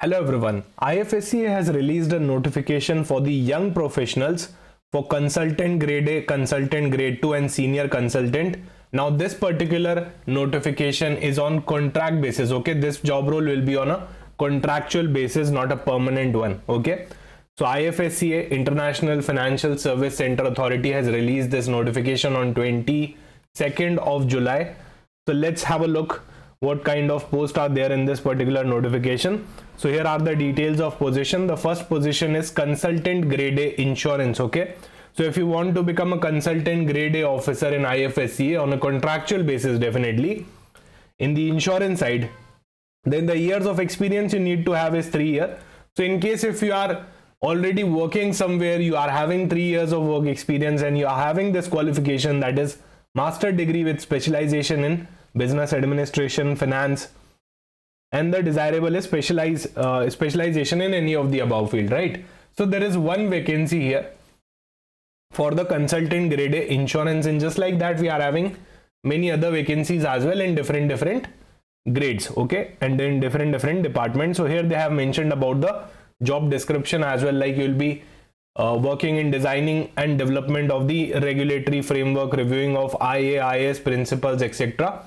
Hello everyone. IFSCA has released a notification for the young professionals for consultant grade A, consultant grade 2 and senior consultant. Now this particular notification is on contract basis. Okay, this job role will be on a contractual basis, not a permanent one. Okay, so IFSCA, International Financial Service Center Authority, has released this notification on 22nd of July. So let's have a look what kind of posts are there in this particular notification. So here are the details of position. The first position is consultant grade A insurance. Okay, so if you want to become a consultant grade A officer in IFSCA on a contractual basis, definitely in the insurance side, then the years of experience you need to have is 3 years. So in case if you are already working somewhere, you are having 3 years of work experience and you are having this qualification, that is master degree with specialization in business administration, finance, and the desirable is specialization in any of the above field, right? So there is one vacancy here for the consultant grade A insurance, and just like that we are having many other vacancies as well in different grades, okay, and in different departments. So here they have mentioned about the job description as well, like you will be working in designing and development of the regulatory framework, reviewing of IAIS principles, etc.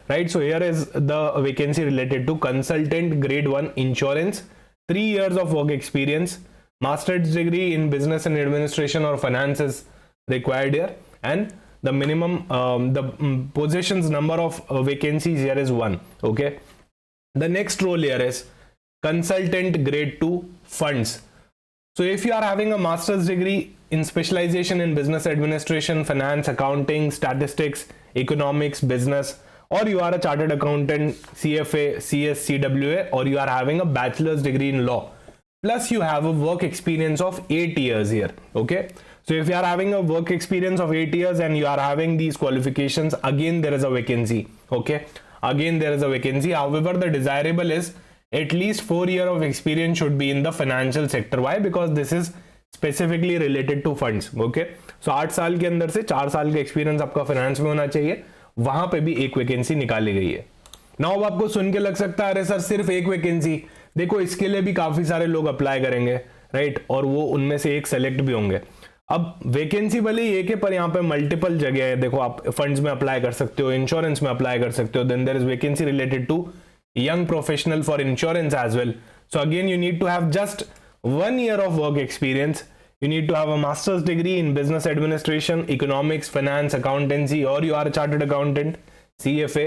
Right, so here is the vacancy related to consultant grade 1 insurance, 3 years of work experience, master's degree in business and administration or finance is required here, and the minimum positions number of vacancies here is 1. Okay, the next role here is consultant grade 2 funds. So if you are having a master's degree in specialization in business administration, finance, accounting, statistics, economics, business, or you are a chartered accountant, CFA, CS, CWA, or you are having a bachelor's degree in law, plus you have a work experience of 8 years here. Okay, so if you are having a work experience of 8 years and you are having these qualifications, again there is a vacancy. Okay, again there is a vacancy. However, the desirable is at least 4 years of experience should be in the financial sector. Why? Because this is specifically related to funds. Okay, so 8 साल के अंदर से 4 साल का experience आपका finance में होना चाहिए. वहां पे भी एक वैकेंसी निकाली गई है. नाउ अब आपको सुन के लग सकता है अरे सर सिर्फ एक वैकेंसी, देखो इसके लिए भी काफी सारे लोग अप्लाई करेंगे, राइट, और वो उनमें से एक सेलेक्ट भी होंगे. अब वैकेंसी भले ही एक है, पर यहाँ पे मल्टीपल जगह है. देखो आप फंड्स में अप्लाई कर सकते हो, इंश्योरेंस में अप्लाई कर सकते हो. Then there is vacancy related to young professional for insurance as well. So again you need to have just 1 year of work experience. You need to have a master's degree in business administration, economics, finance, accountancy, or you are a chartered accountant, CFA,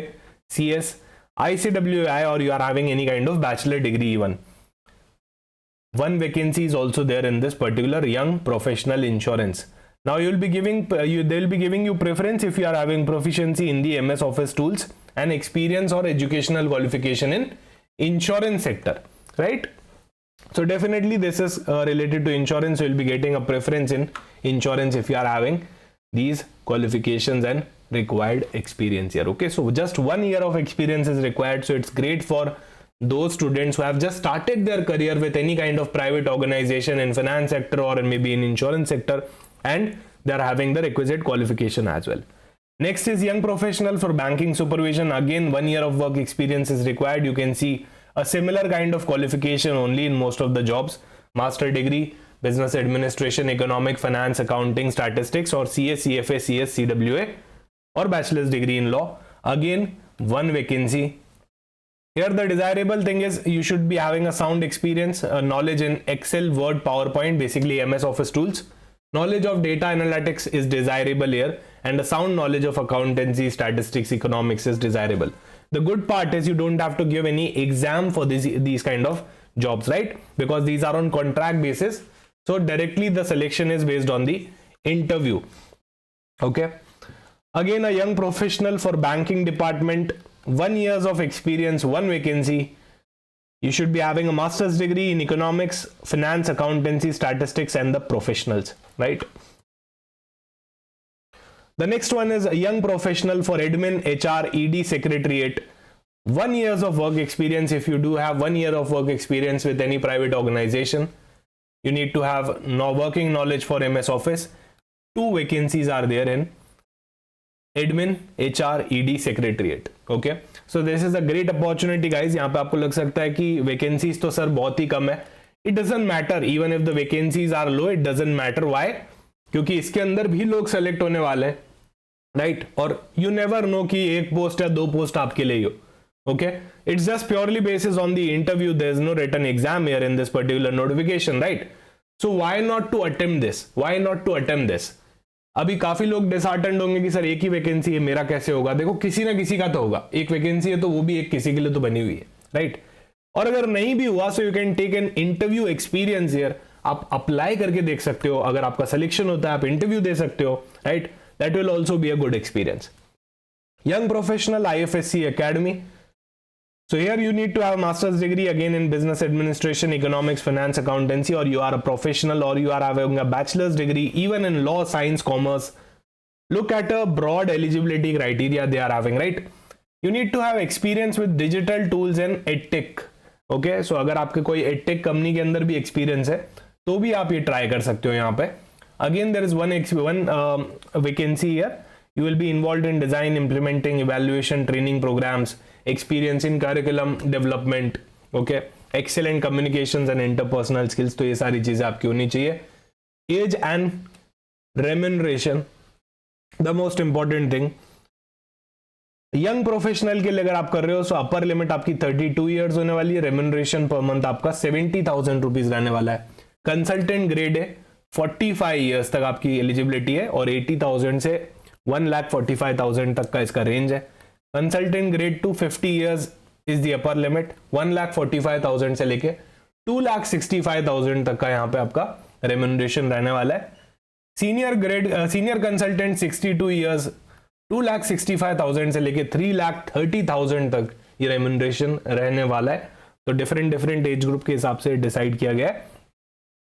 CS, ICWI, or you are having any kind of bachelor degree even. One vacancy is also there in this particular young professional insurance. Now you will be giving they'll be giving you preference if you are having proficiency in the MS Office tools and experience or educational qualification in insurance sector, right? So definitely this is related to insurance. You will be getting a preference in insurance if you are having these qualifications and required experience here. Okay, so just 1 year of experience is required. So it's great for those students who have just started their career with any kind of private organization in finance sector or maybe in insurance sector, and they are having the requisite qualification as well. Next is young professional for banking supervision. Again 1 year of work experience is required. You can see a similar kind of qualification only in most of the jobs. Master degree, business administration, economic, finance, accounting, statistics, or CS, CFA, CS, CWA, or bachelor's degree in law. Again 1 vacancy. Here the desirable thing is you should be having a sound experience, knowledge in Excel, Word, PowerPoint, basically MS Office tools. Knowledge of data analytics is desirable here, and a sound knowledge of accountancy, statistics, economics is desirable. The good part is you don't have to give any exam for these kind of jobs, right? Because these are on contract basis. So directly the selection is based on the interview. Okay. Again, a young professional for banking department, 1 years of experience, 1 vacancy. You should be having a master's degree in economics, finance, accountancy, statistics, and the professionals, right? The next one is a young professional for admin, HR, ED, secretariat. 1 years of work experience. If you do have 1 year of work experience with any private organization, you need to have working knowledge for MS Office. 2 vacancies are there in admin, HR, ED, secretariat. Okay, so this is a great opportunity guys. यहाँ पे आपको लग सकता है कि vacancies तो sir बहुत ही कम है। It doesn't matter, even if the vacancies are low, it doesn't matter. Why? क्योंकि इसके अंदर भी लोग सेलेक्ट होने वाले हैं, राइट? और यू नेवर नो कि एक पोस्ट या दो पोस्ट आपके लिए हो। Okay, it's just purely basis on the interview. There's no written exam here in this particular notification, right? So why not to attempt this? Why not to attempt this? अभी काफी लोग disheartened होंगे कि sir एक ही vacancy है, मेरा कैसे होगा? देखो, किसी ना किसी का तो होगा। एक वैकेंसी है तो वो भी एक किसी के लिए तो बनी हुई है, राइट? और अगर नहीं भी हुआ, so you can take an interview experience here. आप अप्लाई करके देख सकते हो, अगर आपका सिलेक्शन होता है आप इंटरव्यू दे सकते हो, right? That will also be a good experience. Young professional IFSC Academy. So here you need to have a master's degree again in business administration, economics, finance, accountancy, or you are a professional, or you are having a bachelor's degree even in law, science, commerce. Look at a broad eligibility criteria they are having, right? You need to have experience with digital tools and edtech. Okay, so अगर आपके कोई edtech company के अंदर भी experience है तो भी आप ये ट्राई कर सकते हो यहाँ पे। Again there is one vacancy here. You will be involved in design, implementing, evaluation, training programs, experience in curriculum development, okay, excellent communications and interpersonal skills। तो ये सारी चीजें आपकी होनी चाहिए। Age and remuneration, the most important thing। Young professional के लिए अगर आप कर रहे हो तो अपर लिमिट आपकी 32 ईयर्स होने वाली है। रेम्यूनरेशन पर मंथ आपका 70,000 रुपीज रहने वाला है। कंसल्टेंट ग्रेड है, 45 ईयर्स तक आपकी एलिजिबिलिटी है और 80,000 से 1,45,000 तक का इसका रेंज है। Consultant grade two 50 years is the upper limit, 1,45,000 से लेके 2,65,000 तक का यहाँ पे आपका रेम्यूनरेशन रहने वाला है। सीनियर कंसल्टेंट 62 ईयर्स, 2,65,000 से लेके 3,30,000 तक ये रेम्यूनरेशन रहने वाला है। तो डिफरेंट एज ग्रुप के हिसाब से डिसाइड किया गया है।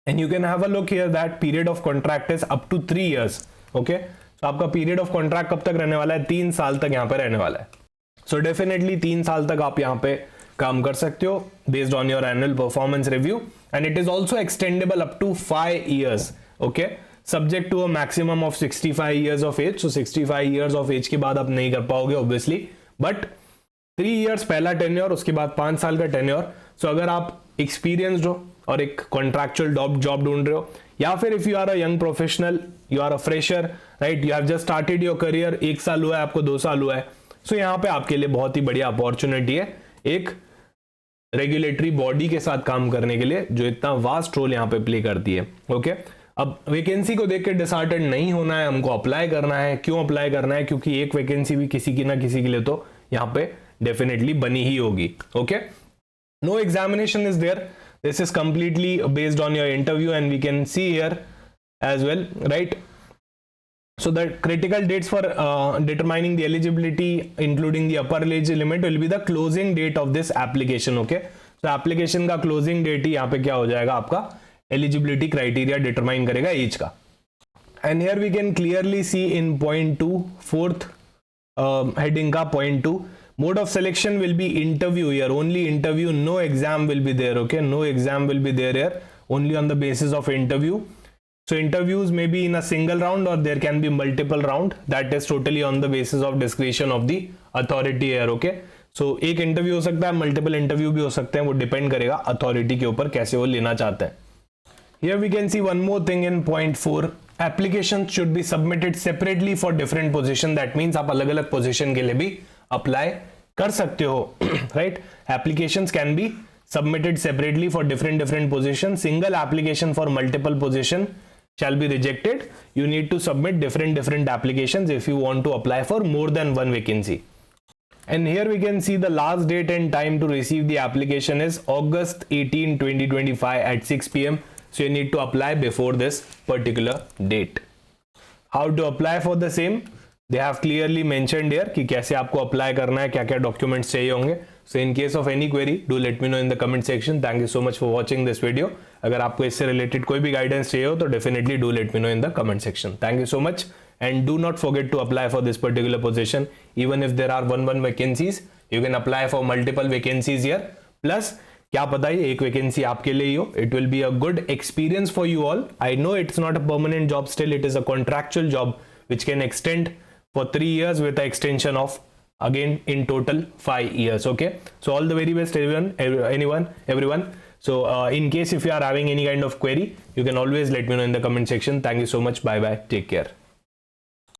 And you can have a look here that period of contract is up to 3 years. Okay, तो आपका पीरियड ऑफ कॉन्ट्रैक्ट कब तक रहने वाला है? 3 साल तक यहाँ पे रहने वाला है। सो डेफिनेटली 3 साल तक आप यहाँ पे काम कर सकते हो based on your annual performance review, and it is also extendable up to 5 years. Okay, subject to a maximum of 65 years of age. So 65 years of age के बाद आप नहीं कर पाओगे ऑब्वियसली, बट 3 ईयर्स पहला टेन्योर, उसके बाद 5 साल का टेन्योर। सो अगर आप एक्सपीरियंस्ड हो और एक कॉन्ट्रैक्चुअल जॉब ढूंढ रहे हो, या फिर if you are a young professional, you are a fresher, right, you have just started your career, 1 साल हुआ है आपको, 2 साल हुआ है, सो यहाँ पे आपके लिए बहुत ही बढ़िया अपॉर्चुनिटी है एक रेगुलेटरी बॉडी के साथ काम करने के लिए जो इतना वास्ट रोल यहाँ पे प्ले करती है। ओके, अब वैकेंसी को देख के डिसहार्टेंड नहीं होना है, हमको अप्लाई करना है। क्यों अप्लाई करना है? क्योंकि एक वैकेंसी भी किसी की ना किसी के लिए तो यहाँ पे डेफिनेटली बनी ही होगी। Okay, no examination is there, this is completely based on your interview, and we can see here as well, right? So the critical dates for determining the eligibility, including the upper age limit, will be the closing date of this application. Okay, so application का closing date ही यहाँ पे क्या हो जाएगा, आपका eligibility criteria determine करेगा age का। And here we can clearly see in point 2, fourth heading का point 2, mode of selection will be interview here, only interview, no exam will be there. Okay, no exam will be there here, only on the basis of interview. So interviews may be in a single round or there can be multiple round, that is totally on the basis of discretion of the authority here. Okay, so एक interview हो सकता है, multiple interview भी हो सकते हैं, वो depend करेगा अथॉरिटी के ऊपर कैसे वो लेना चाहते हैं। Here we can see one more thing in point 4, applications should be submitted separately for different position, that means आप अलग अलग पोजीशन के लिए भी अप्लाई कर सकते हो, right? Applications can be submitted separately for different position. Single application for multiple position shall be rejected. You need to submit different applications if you want to apply for more than one vacancy. And here we can see the last date and time to receive the application is August 18, 2025 at 6 PM. So you need to apply before this particular date. How to apply for the same? They have clearly mentioned here कि कैसे आपको apply करना है, क्या क्या documents चाहिए होंगे। So in case of any query do let me know in the comment section. Thank you so much for watching this video. अगर आपको इससे रिलेटेड कोई भी गाइडेंस चाहिए हो तो definitely do let me know in the comment section. Thank you so much and do not forget to apply for this particular position. Even if there are one vacancies, you can apply for multiple vacancies here. Plus क्या पता है एक vacancy आपके लिए ही हो, it will be a good experience for you all. I know it's not a permanent job, still it is a contractual job which can extend for 3 years with an extension of again in total 5 years. Okay, so all the very best everyone. So in case if you are having any kind of query, you can always let me know in the comment section. Thank you so much. Bye bye, take care.